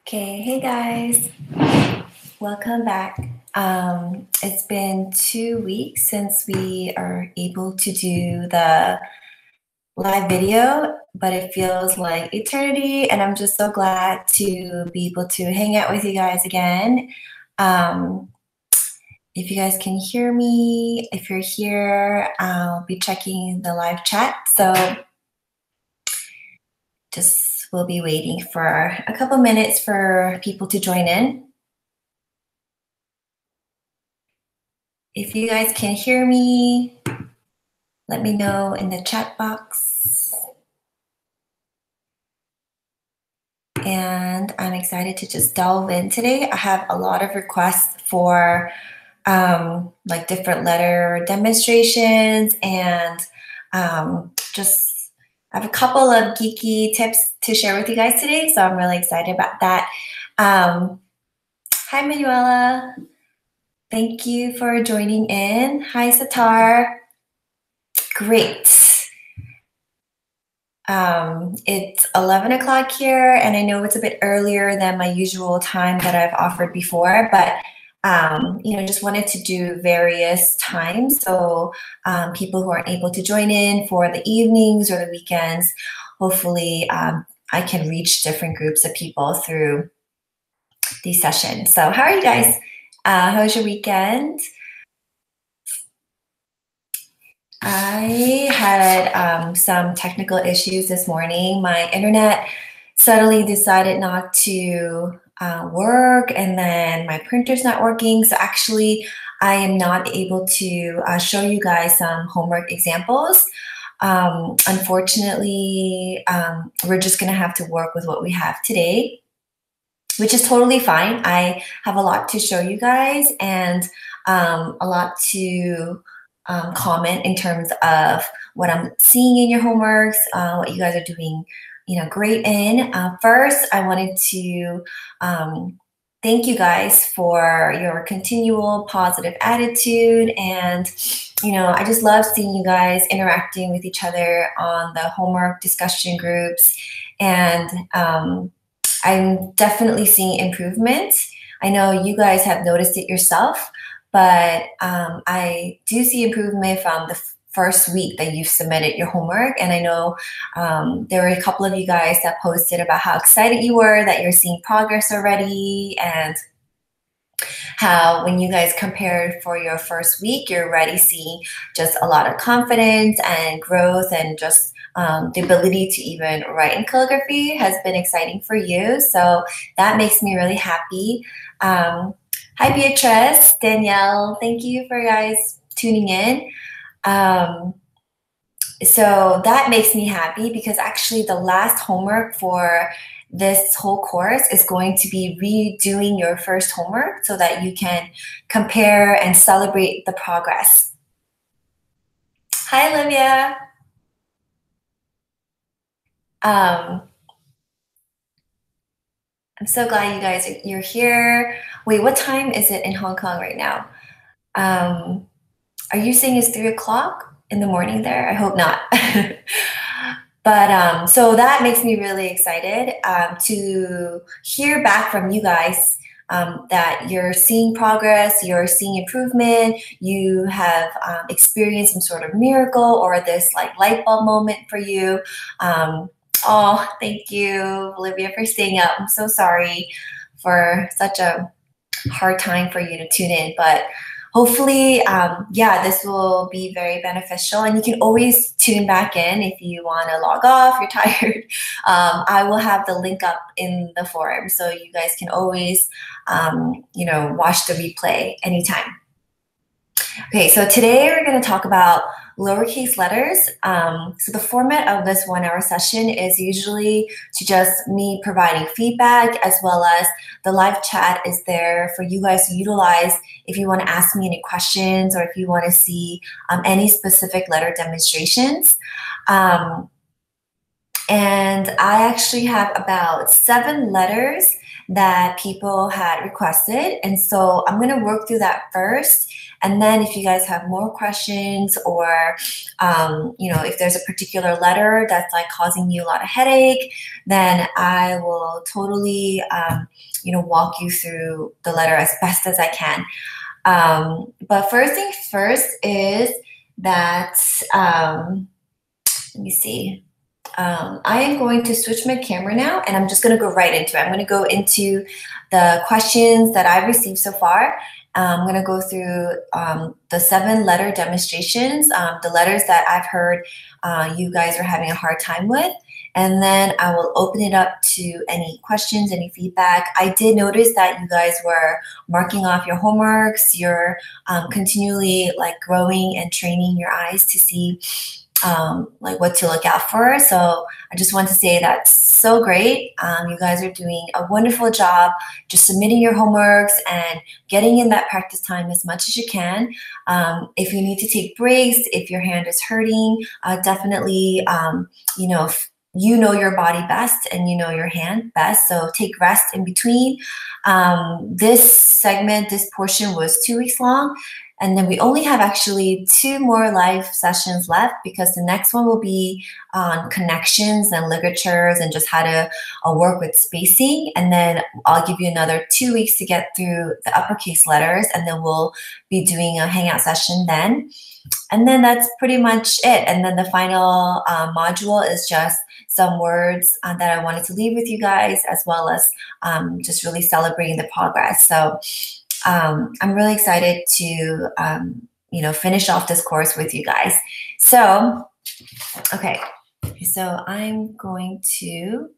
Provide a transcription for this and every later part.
Okay, hey guys, welcome back. It's been 2 weeks since we are able to do the live video, but it feels like eternity, and I'm just so glad to be able to hang out with you guys again. If you guys can hear me, if you're here, I'll be checking the live chat. So just we'll be waiting for a couple minutes for people to join in. If you guys can hear me, let me know in the chat box. And I'm excited to just delve in today. I have a lot of requests for like different letter demonstrations, and just I have a couple of geeky tips to share with you guys today. So I'm really excited about that. Hi, Manuela. Thank you for joining in. Hi, Satar. Great. It's 11 o'clock here, and I know it's a bit earlier than my usual time that I've offered before, but just wanted to do various times. So people who aren't able to join in for the evenings or the weekends, hopefully I can reach different groups of people through these sessions. So how are you guys? How was your weekend? I had some technical issues this morning. My internet suddenly decided not to work, and then my printer's not working. So actually, I am not able to show you guys some homework examples. Unfortunately, we're just gonna have to work with what we have today, which is totally fine. I have a lot to show you guys, and a lot to comment in terms of what I'm seeing in your homeworks, what you guys are doing, great in. First, I wanted to thank you guys for your continual positive attitude, and I just love seeing you guys interacting with each other on the homework discussion groups, and I'm definitely seeing improvement. I know you guys have noticed it yourself, but I do see improvement from the first week that you've submitted your homework. And I know there were a couple of you guys that posted about how excited you were that you're seeing progress already, and how when you guys compared for your first week, you're already seeing just a lot of confidence and growth, and just the ability to even write in calligraphy has been exciting for you. So that makes me really happy. Hi, Beatrice, Danielle, thank you for guys tuning in. So that makes me happy, because actually the last homework for this whole course is going to be redoing your first homework so that you can compare and celebrate the progress. Hi, Olivia. I'm so glad you guys you're here. Wait, what time is it in Hong Kong right now? Are you saying it's 3 o'clock in the morning there? I hope not. But so that makes me really excited to hear back from you guys that you're seeing progress, you're seeing improvement, you have experienced some sort of miracle or this like light bulb moment for you. Oh, thank you, Olivia, for staying up. I'm so sorry for such a hard time for you to tune in, but hopefully, yeah, this will be very beneficial, and you can always tune back in if you want to log off, you're tired. I will have the link up in the forum, so you guys can always, watch the replay anytime. Okay, so today we're going to talk about lowercase letters. So the format of this 1 hour session is usually to just me providing feedback, as well as the live chat is there for you guys to utilize if you want to ask me any questions, or if you want to see any specific letter demonstrations. And I actually have about 7 letters that people had requested. And so I'm going to work through that first. And then if you guys have more questions or, if there's a particular letter that's like causing you a lot of headache, then I will totally, walk you through the letter as best as I can. But first things first is that, let me see. I am going to switch my camera now and I'm just going to go right into it. I'm going to go into the questions that I've received so far. I'm going to go through the 7 letter demonstrations, the letters that I've heard you guys are having a hard time with. And then I will open it up to any questions, any feedback. I did notice that you guys were marking off your homeworks. You're continually like growing and training your eyes to see like what to look out for. So I just want to say that's so great. You guys are doing a wonderful job just submitting your homeworks and getting in that practice time as much as you can. If you need to take breaks, if your hand is hurting, definitely, you know your body best and you know your hand best. So take rest in between. This segment, this portion was 2 weeks long. And then we only have actually 2 more live sessions left because the next one will be on connections and ligatures and just how to work with spacing. And then I'll give you another 2 weeks to get through the uppercase letters, and then we'll be doing a hangout session then. And then that's pretty much it. And then the final module is just some words that I wanted to leave with you guys, as well as just really celebrating the progress. So I'm really excited to, finish off this course with you guys. So, okay, so I'm going to,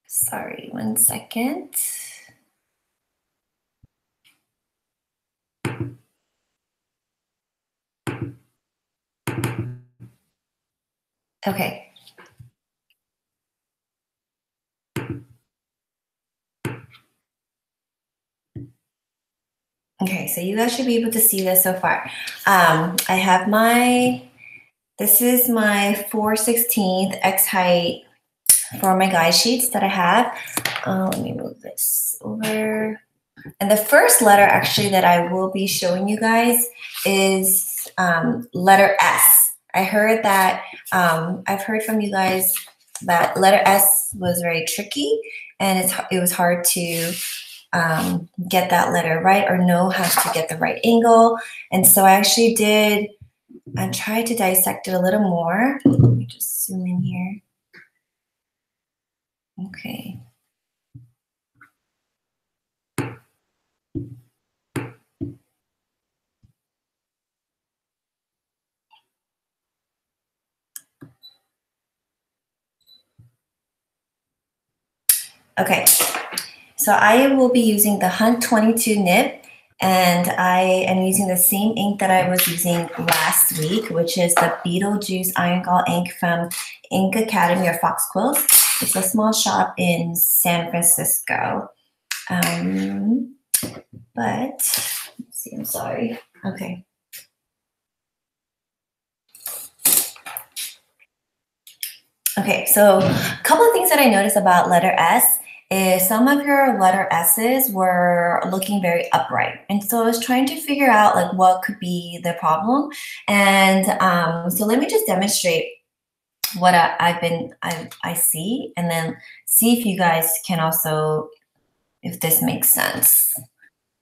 sorry, 1 second. Okay. Okay, so you guys should be able to see this so far. I have this is my 4/16 X height for my guide sheets that I have. Let me move this over. And the first letter actually that I will be showing you guys is letter S. I heard that, I've heard from you guys that letter S was very tricky and it was hard to get that letter right or know how to get the right angle. And so I actually did, I tried to dissect it a little more. Let me just zoom in here. Okay. Okay, so I will be using the Hunt 22 nib, and I am using the same ink that I was using last week, which is the Beetlejuice Iron Gall ink from Ink Academy or Fox Quills. It's a small shop in San Francisco. But, let's see, I'm sorry. Okay. Okay, so a couple of things that I noticed about letter S is some of your letter S's were looking very upright. And so I was trying to figure out like what could be the problem. And so let me just demonstrate what I see, and then see if you guys can also, if this makes sense.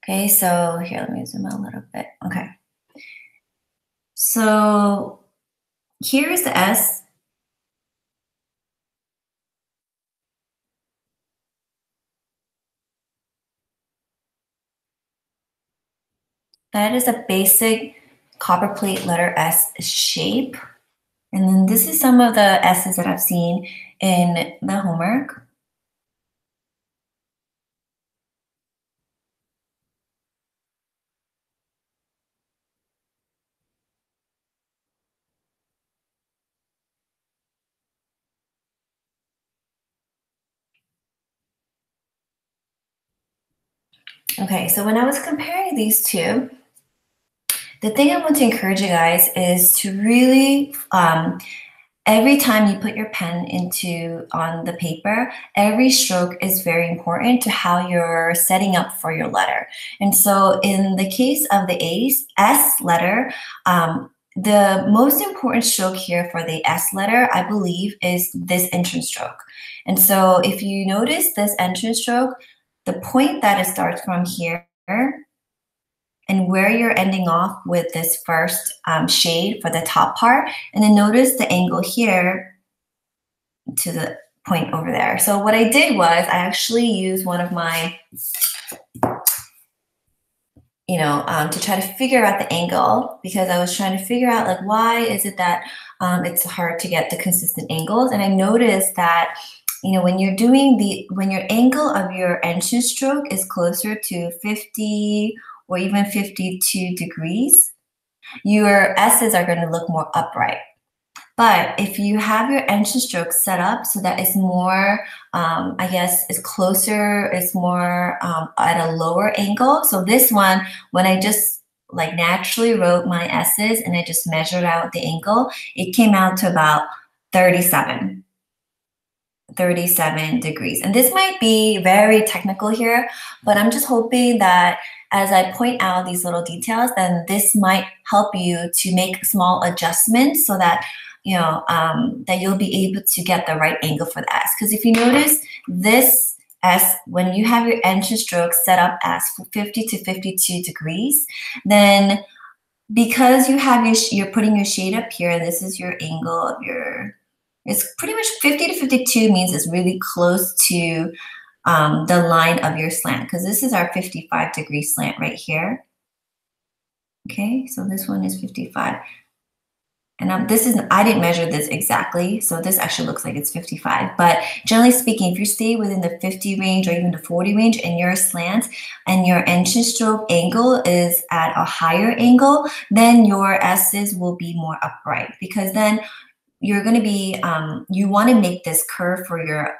Okay, so here, let me zoom out a little bit. Okay. So here is the S. That is a basic copperplate letter S shape. And then this is some of the S's that I've seen in the homework. Okay, so when I was comparing these two, the thing I want to encourage you guys is to really every time you put your pen on the paper, every stroke is very important to how you're setting up for your letter. And so in the case of the S letter, the most important stroke here for the S letter, I believe, is this entrance stroke. And so if you notice this entrance stroke, the point that it starts from here and where you're ending off with this first shade for the top part, and then notice the angle here to the point over there. So what I did was I actually used one of my, to try to figure out the angle, because I was trying to figure out like, why is it that it's hard to get the consistent angles? And I noticed that, when you're when your angle of your entrance stroke is closer to 50 or even 52 degrees, your S's are going to look more upright. But if you have your entrance stroke set up so that it's more, it's closer, it's more at a lower angle. So this one, when I just like naturally wrote my S's and I just measured out the angle, it came out to about 37 degrees. And this might be very technical here, but I'm just hoping that as I point out these little details, then this might help you to make small adjustments so that that you'll be able to get the right angle for the S. Because if you notice this S, when you have your entrance stroke set up as 50 to 52 degrees, then because you have you're putting your shade up here, this is your angle of it's pretty much 50 to 52 means it's really close to the line of your slant, because this is our 55-degree slant right here. Okay, so this one is 55. And I didn't measure this exactly, so this actually looks like it's 55. But generally speaking, if you stay within the 50 range or even the 40 range and your slant and your entrance stroke angle is at a higher angle, then your S's will be more upright, because then you're going to be, you want to make this curve for your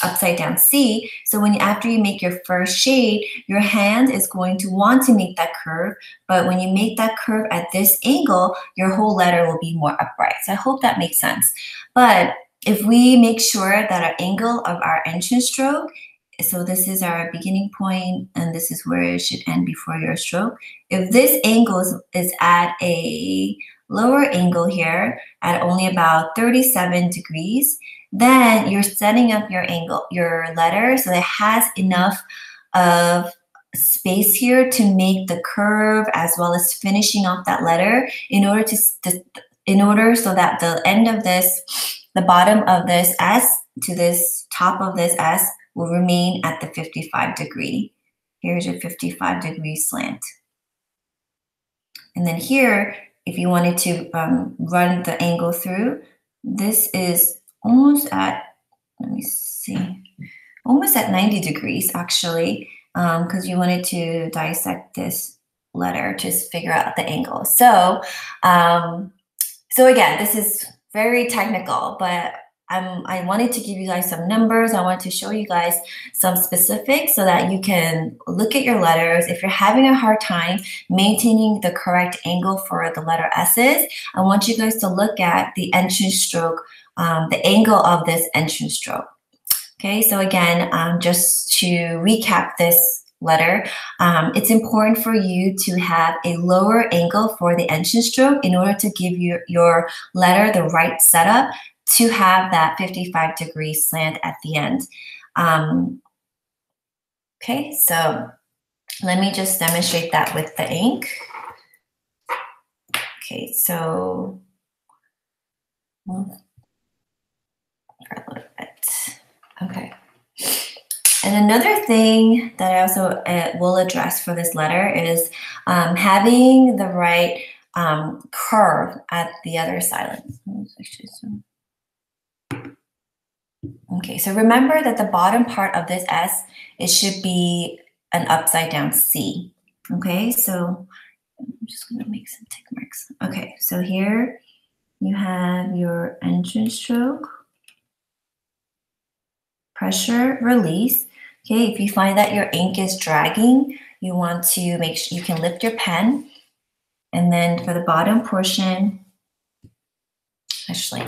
upside down C. So after you make your first shade, your hand is going to want to make that curve. But when you make that curve at this angle, your whole letter will be more upright. So I hope that makes sense. But if we make sure that our angle of our entrance stroke, so this is our beginning point and this is where it should end before your stroke. If this angle is at a lower angle here at only about 37 degrees, then you're setting up your letter so that it has enough of space here to make the curve as well as finishing off that letter in order so that the end of this, the bottom of this S to this top of this S will remain at the 55 degree. Here's your 55-degree slant. And then here, if you wanted to run the angle through, this is almost at, let me see, almost at 90 degrees actually, because you wanted to dissect this letter to figure out the angle. So, so again, this is very technical, but I wanted to give you guys some numbers. I wanted to show you guys some specifics so that you can look at your letters. If you're having a hard time maintaining the correct angle for the letter S's, I want you guys to look at the entrance stroke, the angle of this entrance stroke. Okay, so again, just to recap this letter, it's important for you to have a lower angle for the entrance stroke in order to give your letter the right setup to have that 55-degree slant at the end. Okay, so let me just demonstrate that with the ink. Okay, so for a little bit. Okay. And another thing that I also will address for this letter is having the right curve at the other side. Okay, so remember that the bottom part of this S, it should be an upside down C. Okay, so I'm just gonna make some tick marks. Okay, so here you have your entrance stroke, pressure, release. Okay, if you find that your ink is dragging, you want to make sure you can lift your pen. And then for the bottom portion, actually,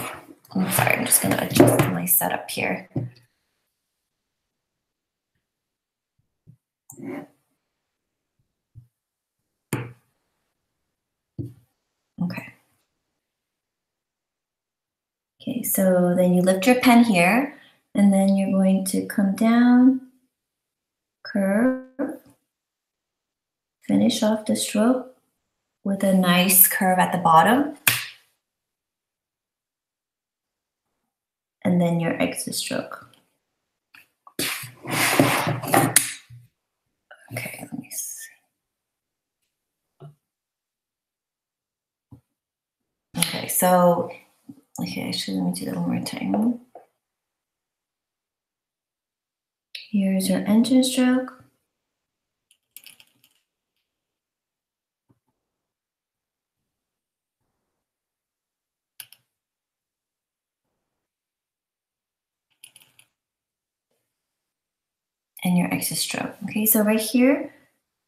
I'm sorry, I'm just gonna adjust my setup here. Okay. Okay, so then you lift your pen here, and then you're going to come down, curve, finish off the stroke with a nice curve at the bottom, and then your exit stroke. Okay, let me see. Okay, so, okay, actually, let me do that one more time. Here's your entrance stroke. And your exit stroke. Okay, so right here,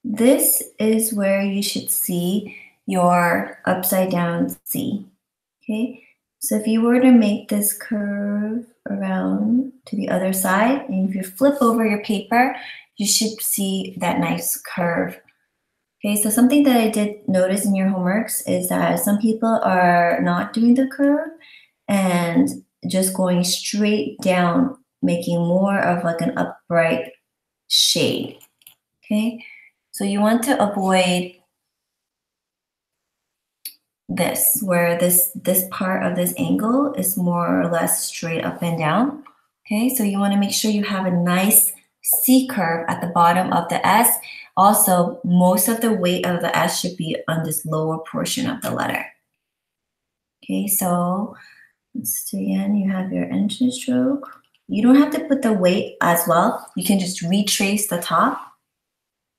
this is where you should see your upside down C. Okay, so if you were to make this curve around to the other side, and if you flip over your paper, you should see that nice curve. Okay, so something that I did notice in your homeworks is that some people are not doing the curve and just going straight down, making more of like an upright shade. Okay, so you want to avoid this, where this part of this angle is more or less straight up and down. Okay, so you want to make sure you have a nice C curve at the bottom of the S. Also, most of the weight of the S should be on this lower portion of the letter. Okay, so let's do again, you have your entrance stroke. You don't have to put the weight as well. You can just retrace the top.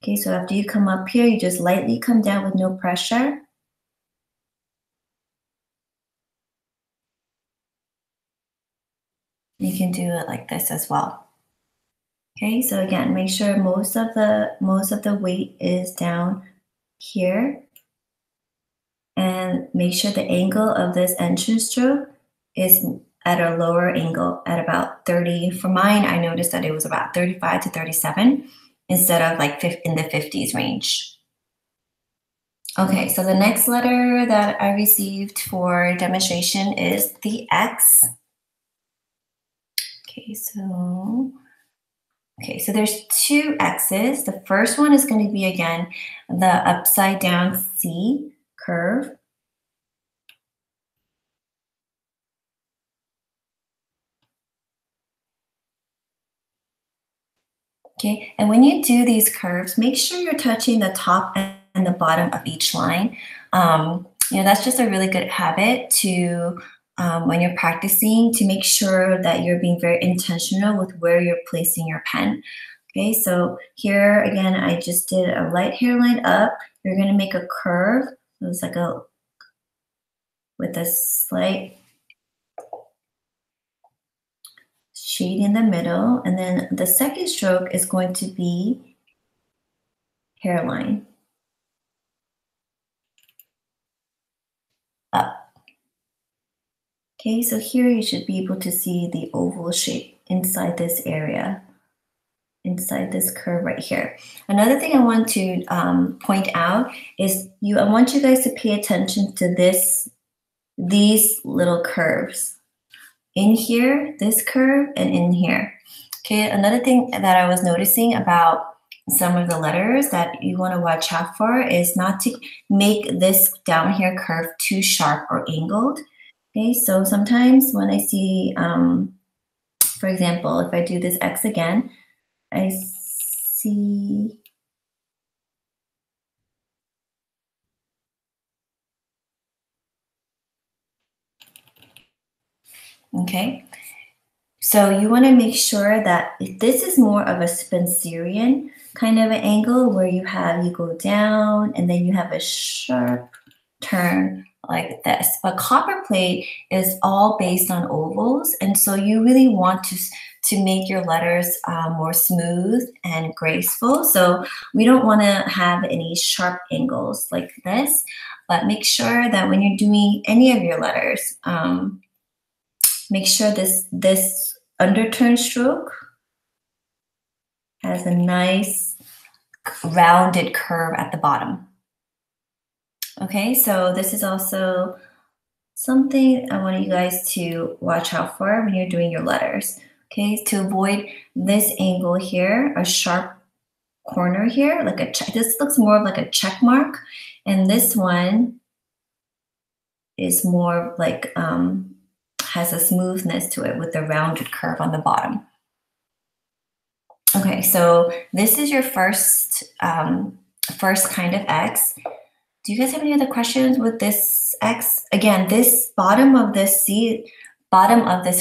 Okay, so after you come up here, you just lightly come down with no pressure. You can do it like this as well. Okay, so again, make sure most of the weight is down here, and make sure the angle of this entrance stroke is at a lower angle at about 30. For mine, I noticed that it was about 35 to 37 instead of like in the 50s range. Okay, so the next letter that I received for demonstration is the X. Okay, so there's two X's. The first one is going to be, again, the upside down C curve. Okay, and when you do these curves, make sure you're touching the top and the bottom of each line. That's just a really good habit to, when you're practicing, to make sure that you're being very intentional with where you're placing your pen. Okay, so here again, I just did a light hairline up. You're going to make a curve. So it's like with a slight shade in the middle, and then the second stroke is going to be hairline up. Okay, so here you should be able to see the oval shape inside this area, inside this curve right here. Another thing I want to point out is I want you guys to pay attention to these little curves. In here, this curve, and in here. Okay, another thing that I was noticing about some of the letters that you want to watch out for is not to make this down here curve too sharp or angled. Okay, so sometimes when I see, for example, if I do this X again, I see okay. So you want to make sure that if this is more of a Spencerian kind of an angle where you go down and then you have a sharp turn like this. But copperplate is all based on ovals, and so you really want to make your letters more smooth and graceful. So we don't want to have any sharp angles like this, but make sure that when you're doing any of your letters, make sure this underturn stroke has a nice rounded curve at the bottom. Okay, so this is also something I want you guys to watch out for when you're doing your letters. Okay, to avoid this angle here, a sharp corner here, like a check. This looks more of like a check mark, and this one is more like has a smoothness to it with the rounded curve on the bottom. Okay, so this is your first kind of X. Do you guys have any other questions with this X? Again, this bottom of this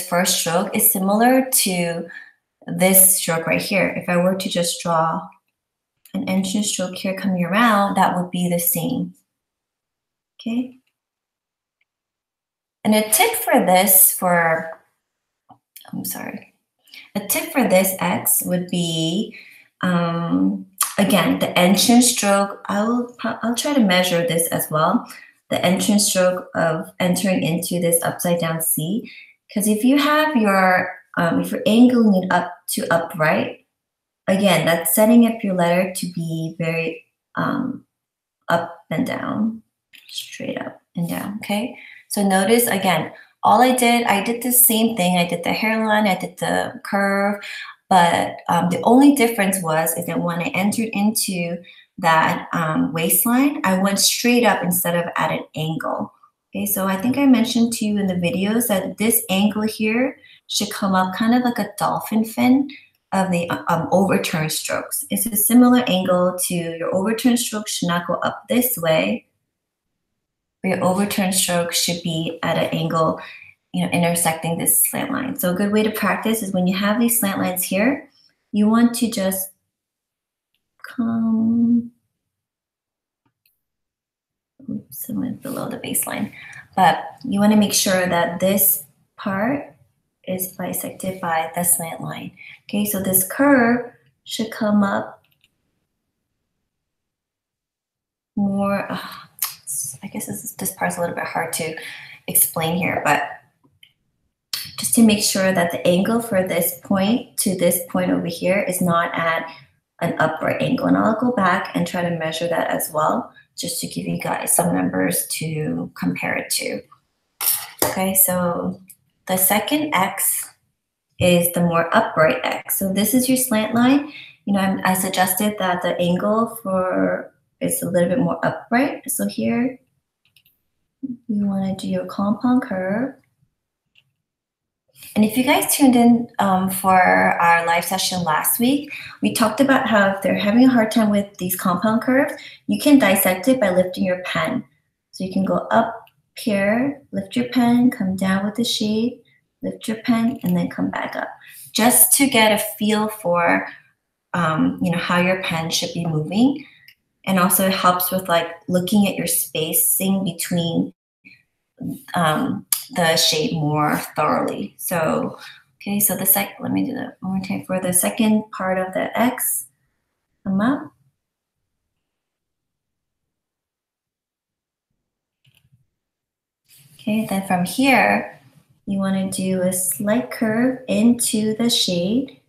first stroke is similar to this stroke right here. If I were to just draw an entrance stroke here coming around, that would be the same. Okay. And a tip for this, a tip for this X would be, again, the entrance stroke. I'll try to measure this as well. The entrance stroke of entering into this upside down C, because if you have your, if you're angling it up to upright, again, that's setting up your letter to be very up and down, straight up and down, okay? So notice, again, I did the same thing. I did the hairline, I did the curve, but the only difference is that when I entered into that waistline, I went straight up instead of at an angle. Okay, so I think I mentioned to you in the videos that this angle here should come up kind of like a dolphin fin of the overturn strokes. It's a similar angle to your overturn stroke should not go up this way. Your overturn stroke should be at an angle, intersecting this slant line. So a good way to practice is when you have these slant lines here, you want to just come, oops, I went below the baseline, but you want to make sure that this part is bisected by the slant line. Okay, so this curve should come up more, I guess this part's a little bit hard to explain here, but just to make sure that the angle for this point to this point over here is not at an upright angle. And I'll go back and try to measure that as well, just to give you guys some numbers to compare it to. Okay, so the second X is the more upright X. So this is your slant line. I suggested that the angle for is a little bit more upright. So here, you want to do your compound curve. And if you guys tuned in for our live session last week, we talked about how if they're having a hard time with these compound curves, you can dissect it by lifting your pen. So you can go up here, lift your pen, come down with the shade, lift your pen, and then come back up. Just to get a feel for how your pen should be moving. And also it helps with like looking at your spacing between the shade more thoroughly. So, okay, so let me do that one more time. For the second part of the X, come up. Okay, then from here, you want to do a slight curve into the shade.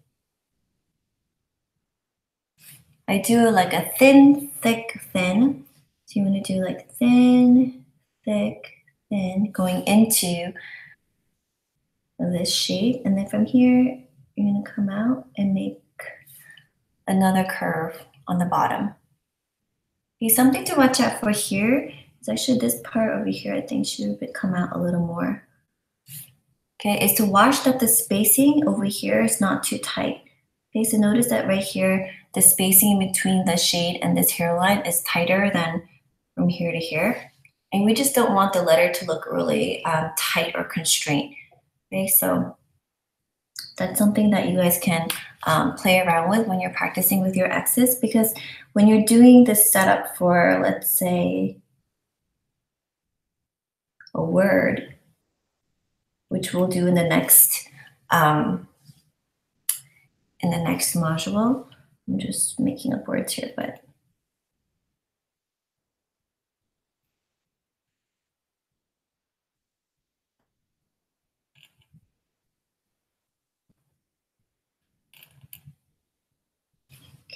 I do like a thin, thick, thin. So you want to do like thin, thick, thin, going into this shape. And then from here, you're going to come out and make another curve on the bottom. Okay, something to watch out for here is actually this part over here, I think should come out a little more. Okay, is to watch that the spacing over here is not too tight. Okay, so notice that right here, the spacing between the shade and this hairline is tighter than from here to here. And we just don't want the letter to look really tight or constrained. Okay, so that's something that you guys can play around with when you're practicing with your X's, because when you're doing this setup for, let's say, a word, which we'll do in the next module. I'm just making up words here, but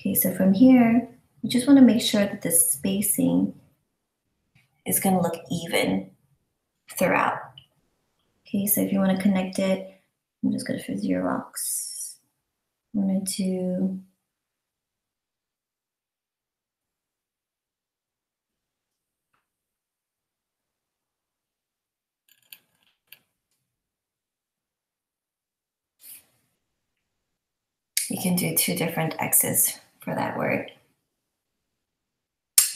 Okay, so from here, you just want to make sure that the spacing is going to look even throughout. Okay, so if you want to connect it, I'm just going to fizz your rocks. 1 and 2. You can do 2 different X's for that word.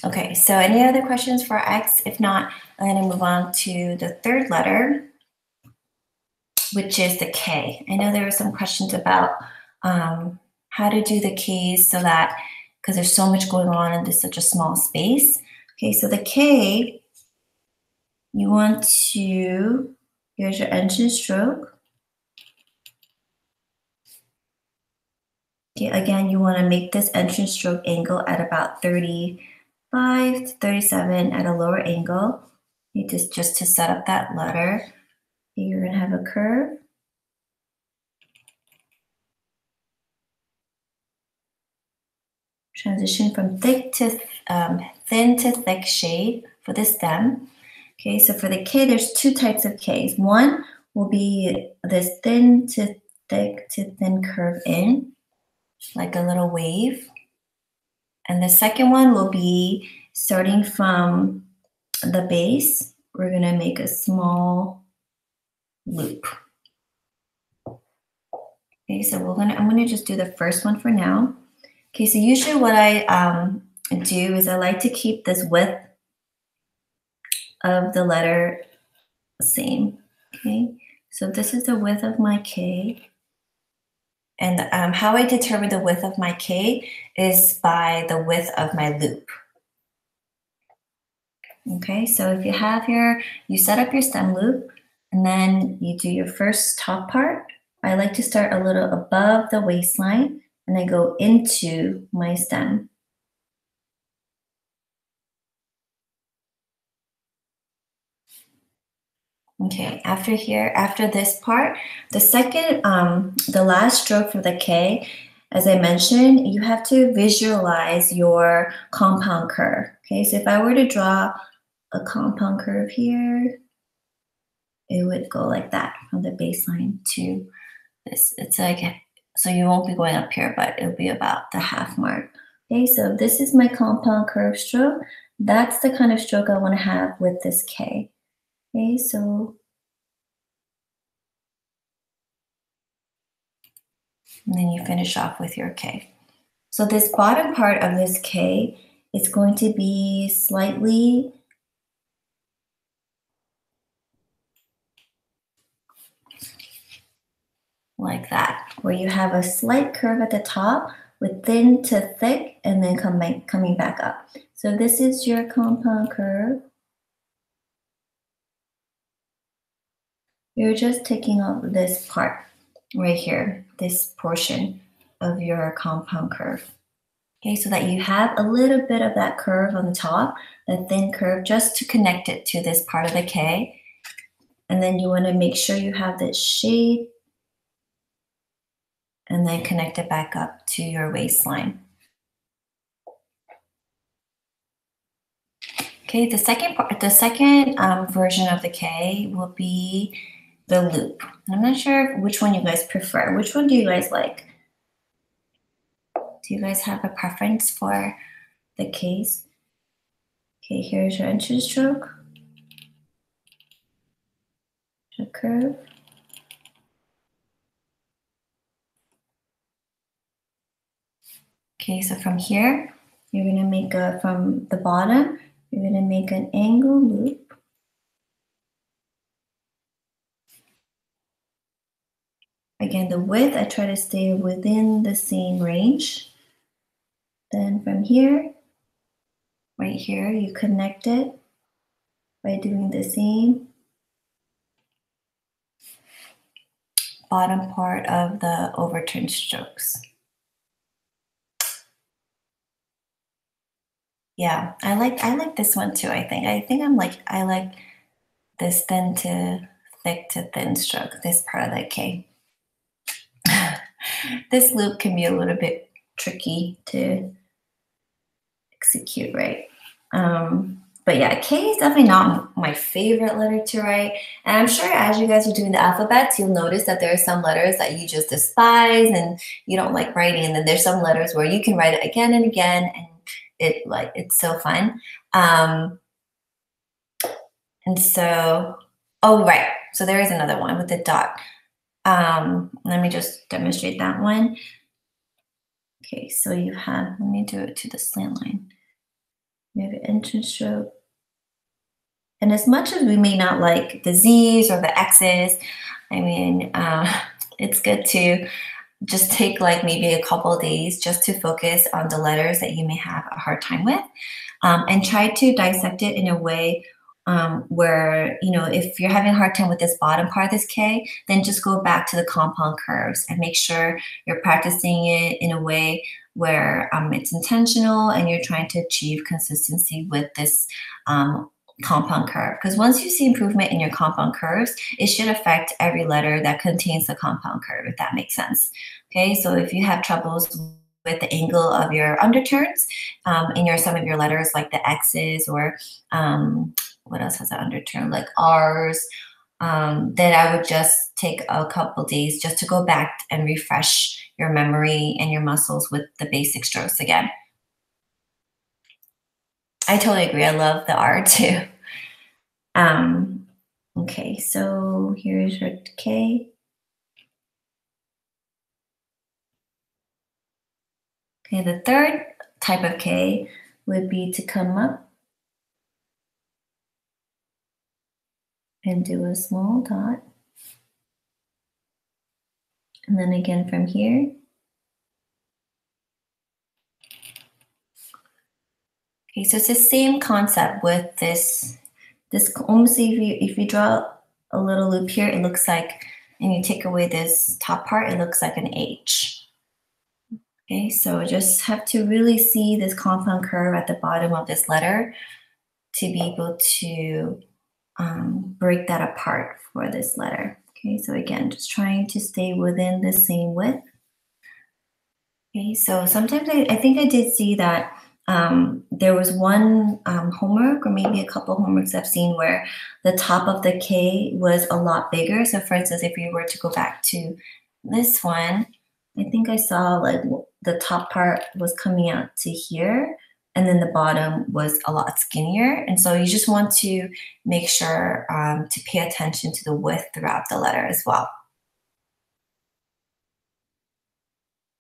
Okay, so any other questions for X? If not, I'm going to move on to the third letter, which is the K. I know there were some questions about how to do the Ks so that, because there's so much going on in this such a small space. Okay, so the K, you want to, here's your entrance stroke. Okay, again, you want to make this entrance stroke angle at about 35 to 37 at a lower angle. You just to set up that letter. You're going to have a curve. Transition from thin to thick shade for the stem. Okay, so for the K, there's 2 types of Ks. One will be this thin to thick to thin curve in, like a little wave. And the second one will be starting from the base. We're going to make a small loop. Okay, so I'm going to just do the first one for now. Okay, so usually what I do is I like to keep this width of the letter same. Okay, so this is the width of my K. And how I determine the width of my K is by the width of my loop. Okay, so if you set up your stem loop, and then you do your first top part. I like to start a little above the waistline, and I go into my stem. Okay, after this part, the last stroke for the K, as I mentioned, you have to visualize your compound curve. Okay, so if I were to draw a compound curve here, it would go like that from the baseline to this. It's like, so you won't be going up here, but it'll be about the half mark. Okay, so this is my compound curve stroke. That's the kind of stroke I want to have with this K. Okay, so and then you finish off with your K. So this bottom part of this K is going to be slightly like that, where you have a slight curve at the top with thin to thick and then coming back up. So this is your compound curve. You're just taking off this part right here, this portion of your compound curve. Okay, so that you have a little bit of that curve on the top, the thin curve, just to connect it to this part of the K. And then you want to make sure you have this shape and then connect it back up to your waistline. Okay, the second version of the K will be the loop. I'm not sure which one you guys prefer. Which one do you guys like? Do you guys have a preference for the Ks? Okay, here's your entrance stroke. Your curve. Okay, so from here, you're going to make from the bottom, you're going to make an angle loop. Again, the width, I try to stay within the same range. Then from here, right here, you connect it by doing the same bottom part of the overturned strokes. Yeah, I like this one too, I think. I like this thin to thick to thin stroke, this part of the K. This loop can be a little bit tricky to execute right. But yeah, K is definitely not my favorite letter to write. And I'm sure as you guys are doing the alphabets, you'll notice that there are some letters that you just despise and you don't like writing. And then there's some letters where you can write it again and again, and it's so fun. And so, oh, right. So there is another one with the dot. Let me just demonstrate that one. Okay, so you have, let me do it to the slant line. You have your entrance stroke. And as much as we may not like the Z's or the X's, I mean, it's good to just take like maybe a couple of days just to focus on the letters that you may have a hard time with, and try to dissect it in a way where, you know, if you're having a hard time with this bottom part of this K, then just go back to the compound curves and make sure you're practicing it in a way where it's intentional and you're trying to achieve consistency with this compound curve. Because once you see improvement in your compound curves, it should affect every letter that contains the compound curve, if that makes sense. Okay, so if you have troubles with the angle of your underturns in some of your letters, like the X's or what else has an underturn, like R's, then I would just take a couple days just to go back and refresh your memory and your muscles with the basic strokes again. I totally agree. I love the R too. Okay, so here's your K. Okay, the third type of K would be to come up and do a small dot. And then again from here. Okay, so it's the same concept with this almost if you draw a little loop here, it looks like, and you take away this top part, it looks like an H. Okay, so just have to really see this compound curve at the bottom of this letter to be able to break that apart for this letter. Okay, so again, just trying to stay within the same width. Okay, so sometimes I think I did see that there was one homework or maybe a couple homeworks I've seen where the top of the K was a lot bigger. So for instance, if you were to go back to this one, I think I saw like the top part was coming out to here and then the bottom was a lot skinnier. And so you just want to make sure to pay attention to the width throughout the letter as well.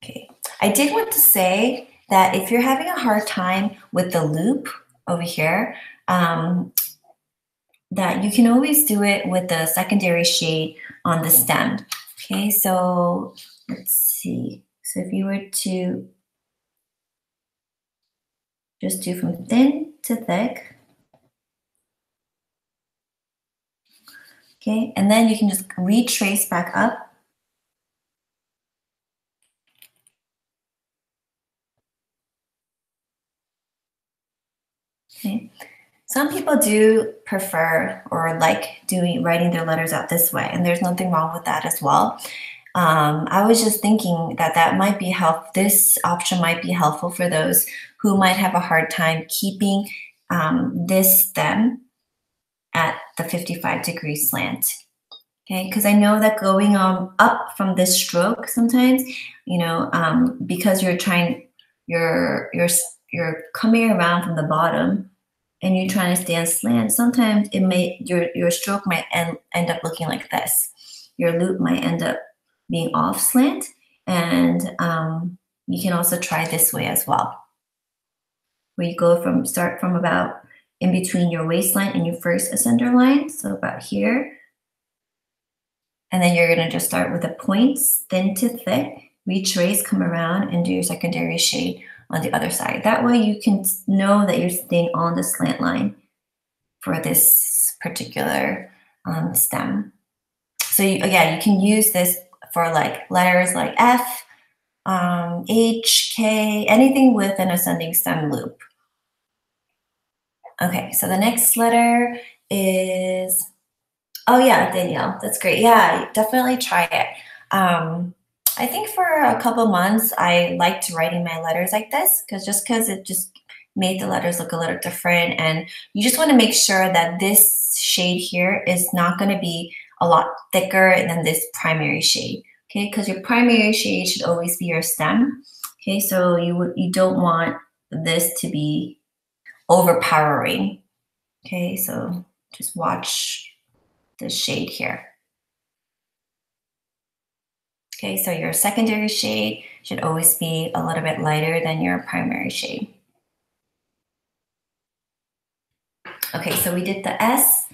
Okay, I did want to say that if you're having a hard time with the loop over here, that you can always do it with the secondary shade on the stem. Okay, so let's see. So if you were to just do from thin to thick, okay, and then you can just retrace back up. Okay. Some people do prefer or like writing their letters out this way, and there's nothing wrong with that as well. I was just thinking that might be this option might be helpful for those who might have a hard time keeping this stem at the 55-degree slant. Okay, because I know that going up from this stroke sometimes, you know, because you're coming around from the bottom and you're trying to stay on slant, sometimes your stroke might end up looking like this. Your loop might end up being off slant, and you can also try this way as well, where you start from about in between your waistline and your first ascender line, so about here, and then you're going to just start with the points, thin to thick, retrace, come around, and do your secondary shade on the other side. That way you can know that you're staying on the slant line for this particular stem. So again, you can use this for like letters like F, H, K, anything with an ascending stem loop. Okay, so the next letter is, oh yeah, Danielle, that's great. Yeah, definitely try it. I think for a couple months, I liked writing my letters like this because it just made the letters look a little different. And you just want to make sure that this shade here is not going to be a lot thicker than this primary shade. Okay, because your primary shade should always be your stem. Okay, so you don't want this to be overpowering. Okay, so just watch the shade here. Okay, so your secondary shade should always be a little bit lighter than your primary shade. Okay, so we did the S,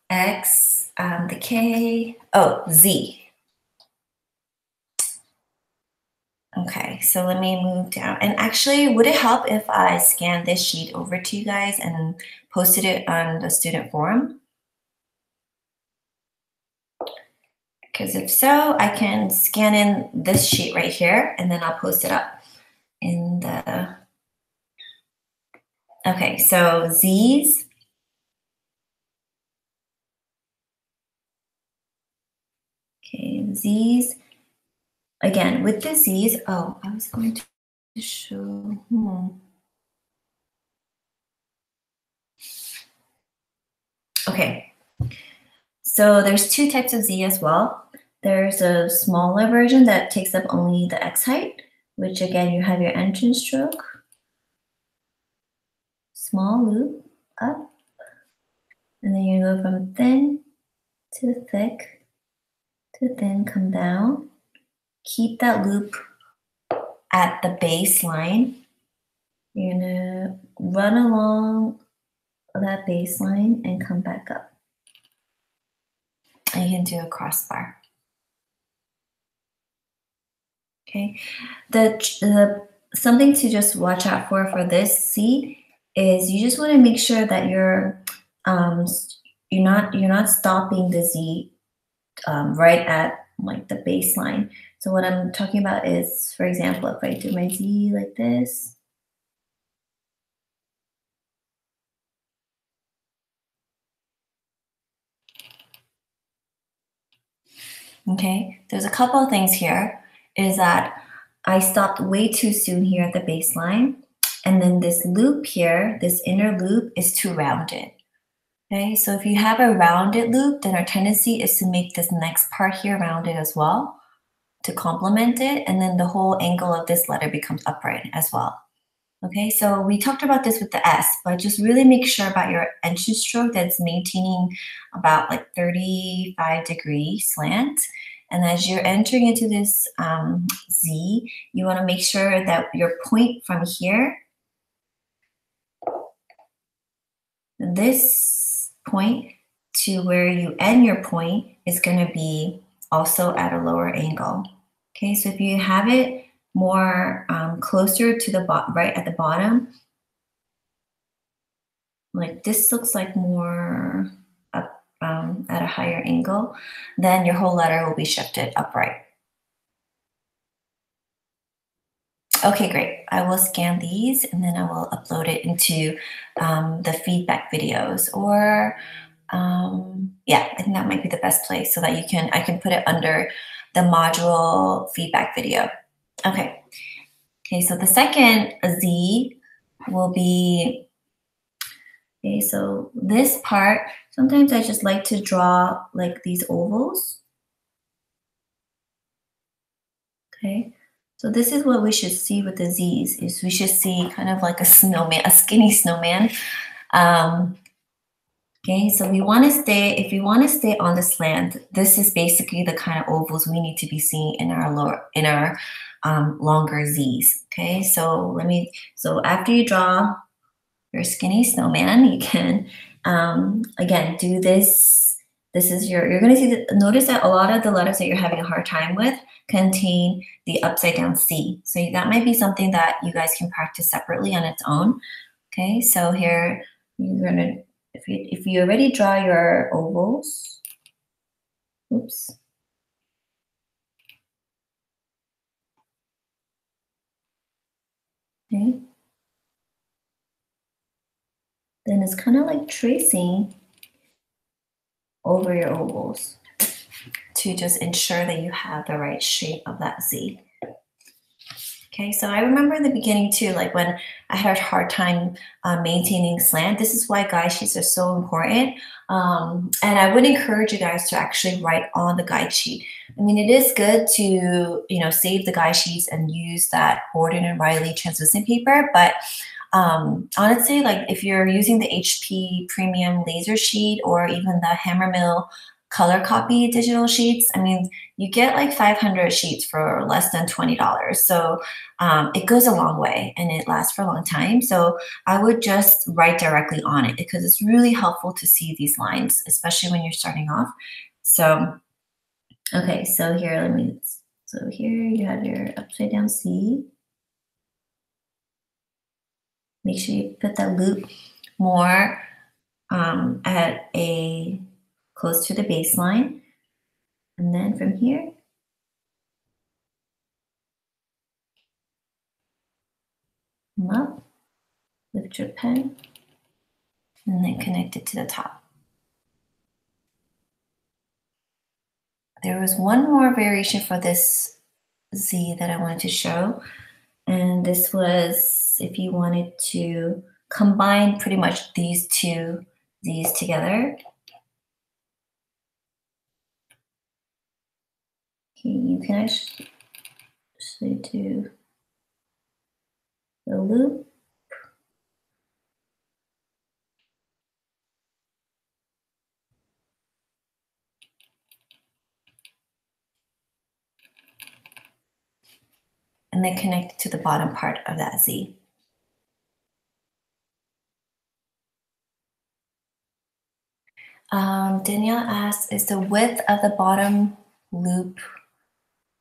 X, the K, oh, Z. Okay, so let me move down. And actually, would it help if I scan this sheet over to you guys and posted it on the student forum? Because if so, I can scan in this sheet right here, and then I'll post it up in the, okay, so Z's. Okay, Z's. Again, with the Z's, oh, I was going to show, Okay, so there's two types of Z as well. There's a smaller version that takes up only the X height, which again, you have your entrance stroke, small loop up, and then you go from thin to thick to thin, come down, keep that loop at the baseline. You're gonna run along that baseline and come back up. And you can do a crossbar. Okay, the something to just watch out for this C is you just want to make sure that you're not stopping the Z right at like the baseline. So what I'm talking about is, for example, if I do my Z like this. Okay, there's a couple of things here. Is that I stopped way too soon here at the baseline. And then this loop here, this inner loop is too rounded. Okay, so if you have a rounded loop, then our tendency is to make this next part here rounded as well to complement it. And then the whole angle of this letter becomes upright as well. Okay, so we talked about this with the S, but just really make sure about your entrance stroke that's maintaining about like 35-degree slant. And as you're entering into this Z, you want to make sure that your point from here, this point to where you end your point is going to be also at a lower angle. Okay, so if you have it more closer to the right at the bottom, like this looks like more up at a higher angle, then your whole letter will be shifted upright. Okay, great. I will scan these and then I will upload it into the feedback videos, or yeah, I think that might be the best place so that I can put it under the module feedback video. Okay. Okay, so the second Z will be, okay, so this part, sometimes I just like to draw like these ovals. Okay, so this is what we should see with the Z's, is we should see kind of like a snowman, a skinny snowman. Okay, so we want to stay, if we want to stay on the slant, this is basically the kind of ovals we need to be seeing in our longer Z's. Okay, so so after you draw your skinny snowman, you can again do this. This is you're going to see notice that a lot of the letters that you're having a hard time with contain the upside down C. So that might be something that you guys can practice separately on its own. Okay, so here you're going to, if you already draw your ovals, oops. Okay. Then it's kind of like tracing over your ovals to just ensure that you have the right shape of that Z. Okay, so I remember in the beginning too, like when I had a hard time maintaining slant. This is why guide sheets are so important. And I would encourage you guys to actually write on the guide sheet. I mean, it is good to, save the guide sheets and use that Gordon and Riley translucent paper, but honestly, like if you're using the HP Premium Laser Sheet or even the Hammermill color copy digital sheets, I mean, you get like 500 sheets for less than $20. So it goes a long way and it lasts for a long time. So I would just write directly on it because it's really helpful to see these lines, especially when you're starting off. So, okay, so here you have your upside down C. Make sure you put that loop more at a close to the baseline. And then from here, come up, lift your pen, and then connect it to the top. There was one more variation for this Z that I wanted to show. And this was if you wanted to combine pretty much these two Z's together. You can actually do the loop. And then connect it to the bottom part of that Z. Danielle asks, is the width of the bottom loop,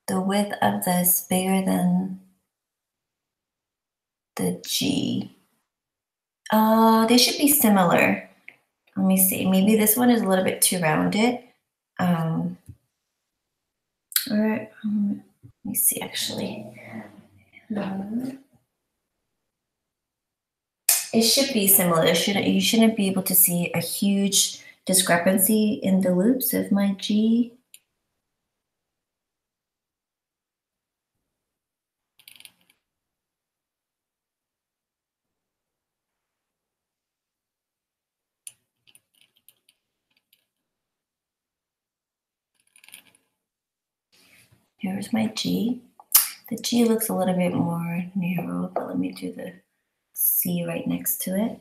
the width of this bigger than the G? They should be similar. Let me see, maybe this one is a little bit too rounded. All right, let me see actually. It should be similar. You shouldn't be able to see a huge discrepancy in the loops of my G. Here's my G. The G looks a little bit more narrow, but let me do the C right next to it.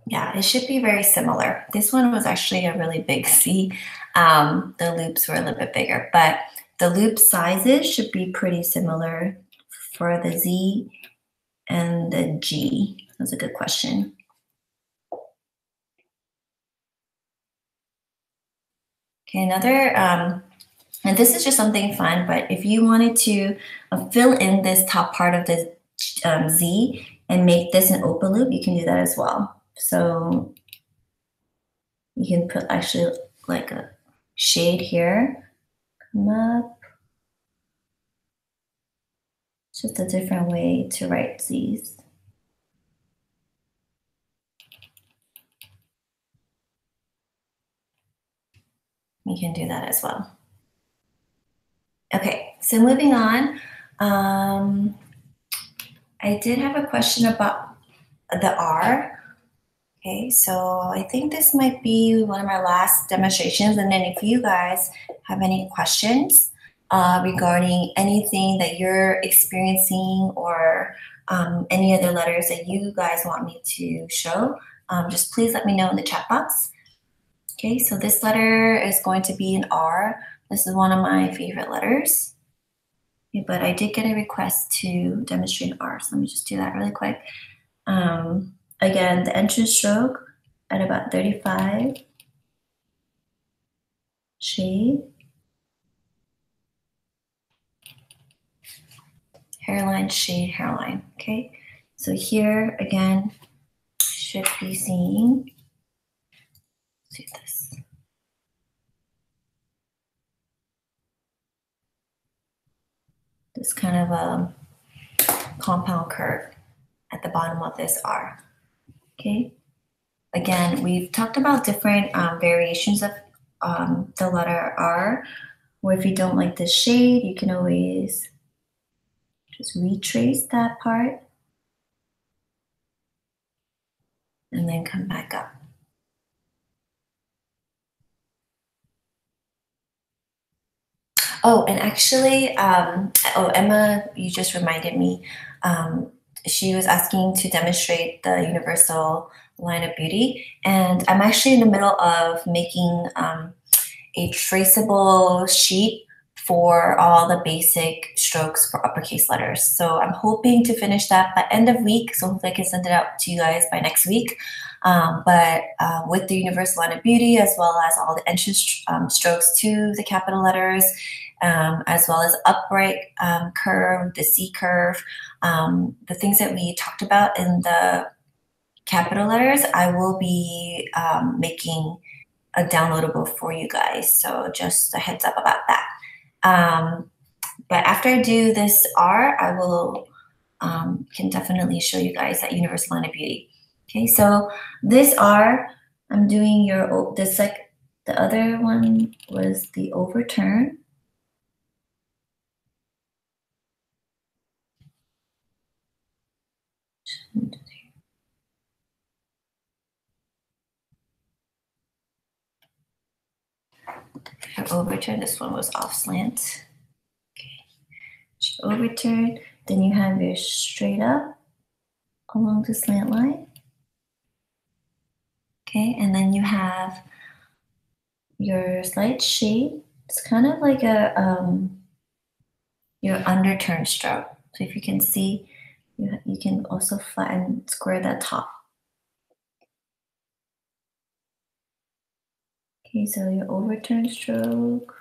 Yeah, it should be very similar. This one was actually a really big C. The loops were a little bit bigger, but the loop sizes should be pretty similar for the Z and the G. That's a good question. Okay, another, and this is just something fun, but if you wanted to fill in this top part of the Z and make this an open loop, you can do that as well. So you can put actually like a shade here, come up. It's just a different way to write Z's. You can do that as well. Okay, so moving on. I did have a question about the R. Okay, so I think this might be one of my last demonstrations. And then if you guys have any questions regarding anything that you're experiencing or any other letters that you guys want me to show, just please let me know in the chat box. Okay, so this letter is going to be an R. This is one of my favorite letters. Okay, but I did get a request to demonstrate R, so let me just do that really quick. Again, the entrance stroke at about 35. Shade. hairline, shade, hairline, okay? So here, again, should be seeing, let's see this. This kind of a compound curve at the bottom of this R, okay? Again, we've talked about different variations of the letter R, or if you don't like the shade, you can always just retrace that part and then come back up. Oh, and actually, Emma, you just reminded me, she was asking to demonstrate the universal line of beauty, and I'm actually in the middle of making a traceable sheet for all the basic strokes for uppercase letters. So I'm hoping to finish that by end of week, so hopefully I can send it out to you guys by next week. But with the universal line of beauty, as well as all the entrance strokes to the capital letters, as well as upright curve, the C curve, the things that we talked about in the capital letters, I will be making a downloadable for you guys. So just a heads up about that. But after I do this R, I will can definitely show you guys that universal line of beauty. Okay, so this R, I'm doing this, like the other one was the overturn. Overturn, this one was off slant. Okay, overturn, then you have your straight up along the slant line. Okay, and then you have your slight shade. It's kind of like a your underturn stroke. So if you can see, you can also flatten, square that top. Okay, so your overturn stroke.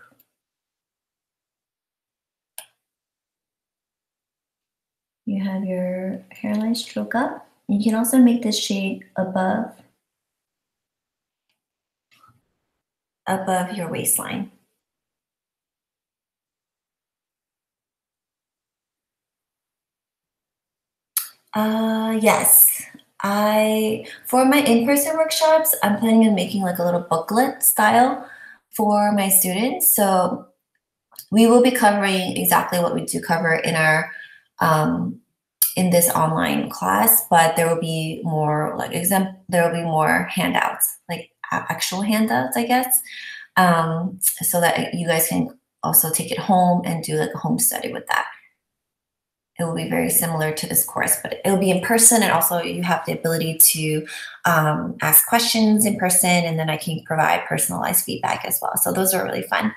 You have your hairline stroke up. You can also make this shade above your waistline. Yes. For my in-person workshops, I'm planning on making like a little booklet style for my students. So we will be covering exactly what we do cover in our in this online class, but there will be more like there will be more handouts, like actual handouts, I guess, so that you guys can also take it home and do like a home study with that. It will be very similar to this course, but it will be in person, and also you have the ability to ask questions in person, and then I can provide personalized feedback as well. So those are really fun.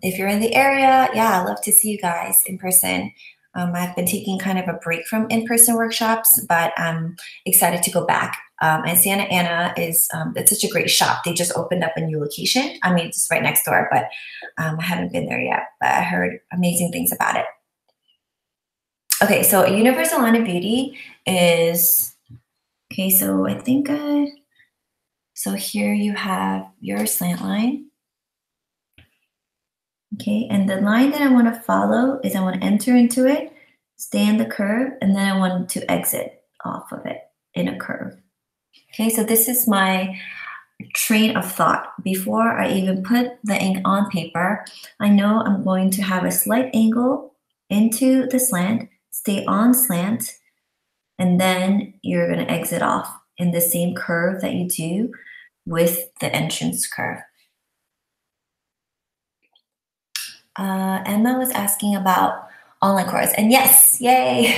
If you're in the area, yeah, I'd love to see you guys in person. I've been taking kind of a break from in-person workshops, but I'm excited to go back. And Santa Ana is, it's such a great shop. They just opened up a new location. I mean, it's right next door, but I haven't been there yet, but I heard amazing things about it. Okay, so a universal line of beauty is, okay, so I think, so here you have your slant line. Okay, and the line that I want to follow is I want to enter into it, stay in the curve, and then I want to exit off of it in a curve. Okay, so this is my train of thought. Before I even put the ink on paper, I know I'm going to have a slight angle into the slant, stay on slant, and then you're going to exit off in the same curve that you do with the entrance curve. Emma was asking about online course, and yes, yay!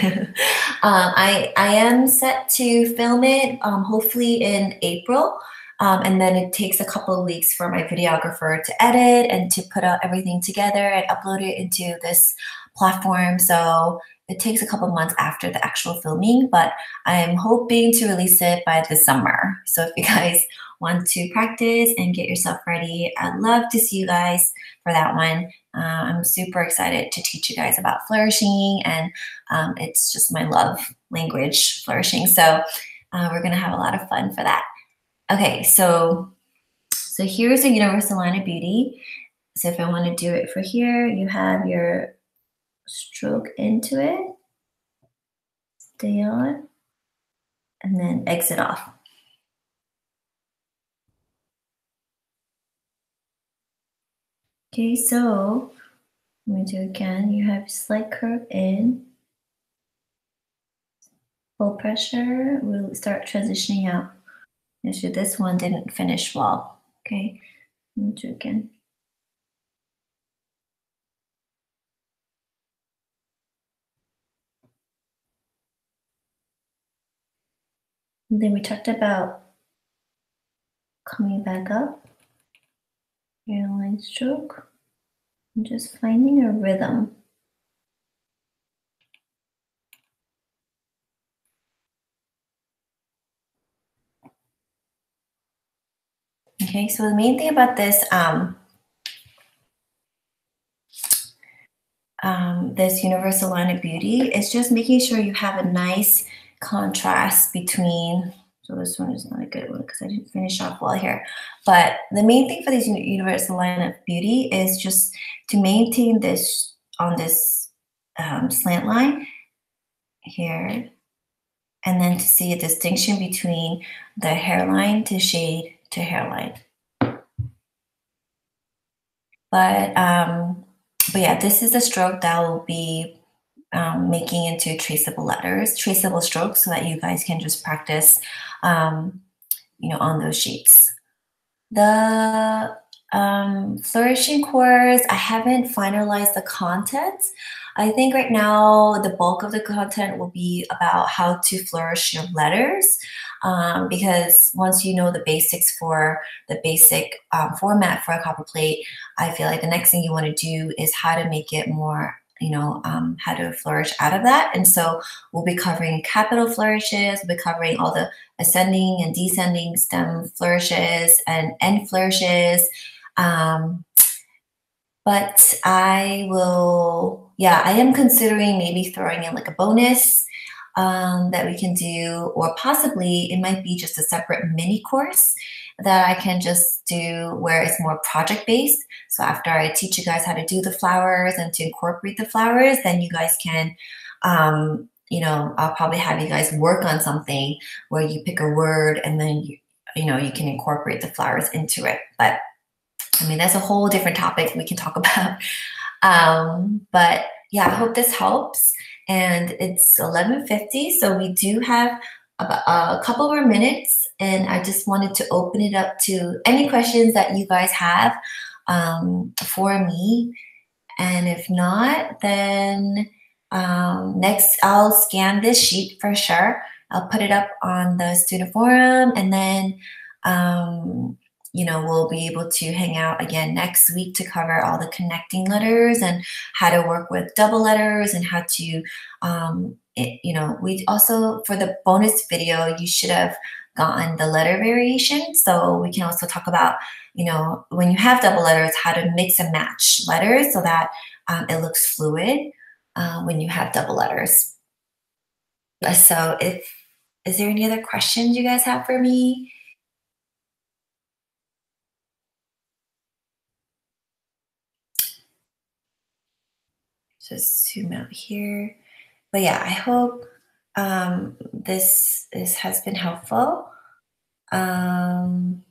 I am set to film it hopefully in April, and then it takes a couple of weeks for my videographer to edit and to put out everything together and upload it into this platform. So it takes a couple of months after the actual filming, but I'm hoping to release it by the summer. So if you guys want to practice and get yourself ready, I'd love to see you guys for that one. I'm super excited to teach you guys about flourishing, and it's just my love language, flourishing. So we're gonna have a lot of fun for that. Okay, so here's a universal line of beauty. So if I want to do it for here, you have your stroke into it, stay on, and then exit off. Okay, so let me do it again. You have slight curve in, full pressure, we'll start transitioning out. So this one didn't finish well. Okay, let me do it again. And then we talked about coming back up, hairline stroke, and just finding a rhythm. Okay, so the main thing about this this universal line of beauty is just making sure you have a nice contrast between, so this one is not a good one because I didn't finish off well here, but the main thing for this universal line of beauty is just to maintain this on this slant line here, and then to see a distinction between the hairline to shade to hairline. But yeah, this is the stroke that will be making into traceable letters, traceable strokes, so that you guys can just practice, on those sheets. The flourishing course, I haven't finalized the content. I think right now the bulk of the content will be about how to flourish your letters, because once you know the basics for the basic format for a copper plate, I feel like the next thing you want to do is how to make it more, how to flourish out of that. And so we'll be covering capital flourishes, we'll be covering all the ascending and descending stem flourishes and end flourishes. But I am considering maybe throwing in like a bonus that we can do, or possibly it might be just a separate mini course that I can just do where it's more project based. So after I teach you guys how to do the flowers and to incorporate the flowers, then you guys can, I'll probably have you guys work on something where you pick a word and then you can incorporate the flowers into it. But I mean, that's a whole different topic we can talk about. But yeah, I hope this helps. And it's 11:50, so we do have about a couple more minutes, and I just wanted to open it up to any questions that you guys have for me. And if not, then next I'll scan this sheet for sure. I'll put it up on the student forum, and then we'll be able to hang out again next week to cover all the connecting letters and how to work with double letters and how to, we also, for the bonus video, you should have gotten the letter variation. So we can also talk about, when you have double letters, how to mix and match letters so that it looks fluid when you have double letters. So is there any other questions you guys have for me? Just zoom out here. But yeah, I hope this has been helpful. The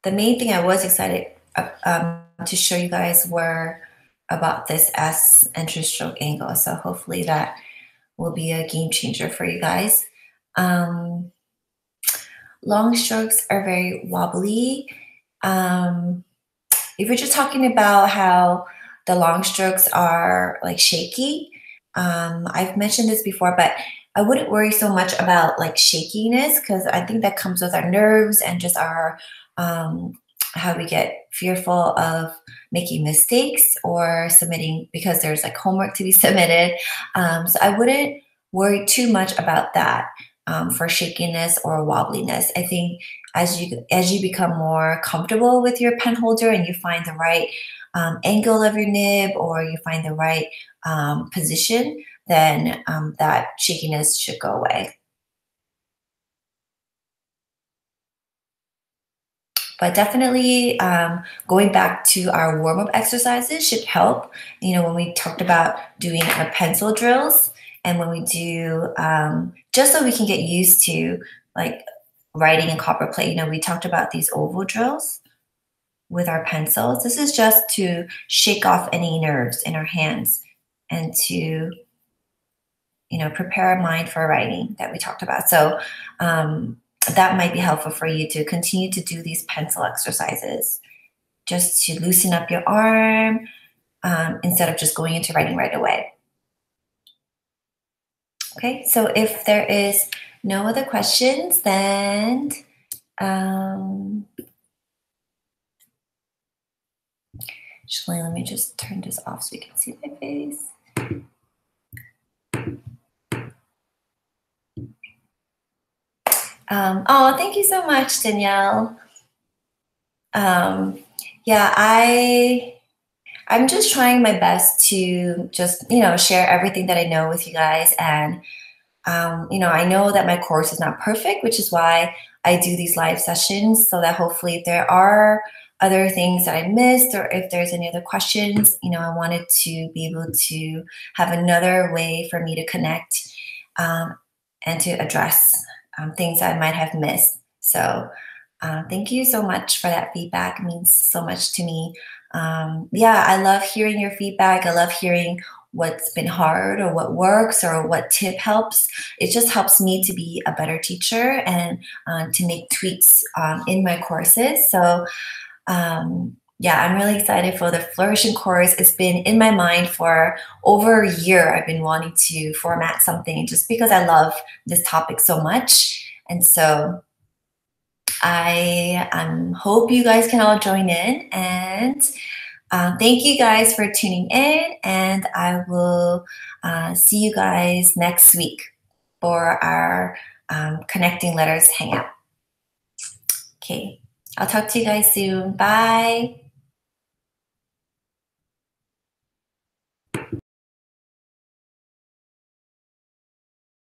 main thing I was excited to show you guys were about this S entry stroke angle. So hopefully that will be a game changer for you guys. Long strokes are very wobbly. If you're just talking about how the long strokes are like shaky, I've mentioned this before, but I wouldn't worry so much about like shakiness, because I think that comes with our nerves and just our how we get fearful of making mistakes or submitting because there's like homework to be submitted. So I wouldn't worry too much about that. for shakiness or wobbliness. I think as you become more comfortable with your pen holder and you find the right angle of your nib, or you find the right position, then that shakiness should go away. But definitely going back to our warm-up exercises should help. You know, when we talked about doing our pencil drills, and when we do, just so we can get used to like writing in copper plate, you know, we talked about these oval drills with our pencils. This is just to shake off any nerves in our hands and to, you know, prepare our mind for writing that we talked about. So that might be helpful for you to continue to do these pencil exercises, just to loosen up your arm instead of just going into writing right away. Okay, so if there is no other questions, then actually, let me just turn this off so you can see my face. Oh, thank you so much, Danielle. Yeah, I'm just trying my best to just, you know, share everything that I know with you guys. And, you know, I know that my course is not perfect, which is why I do these live sessions, so that hopefully if there are other things that I missed, or if there's any other questions, you know, I wanted to be able to have another way for me to connect and to address things I might have missed. So thank you so much for that feedback. It means so much to me. Yeah, I love hearing your feedback. I love hearing what's been hard or what works or what tip helps. It just helps me to be a better teacher and to make tweaks in my courses. So yeah, I'm really excited for the Flourishing course. It's been in my mind for over a year. I've been wanting to format something just because I love this topic so much. And so I hope you guys can all join in, and thank you guys for tuning in, and I will see you guys next week for our Connecting Letters Hangout. Okay, I'll talk to you guys soon. Bye.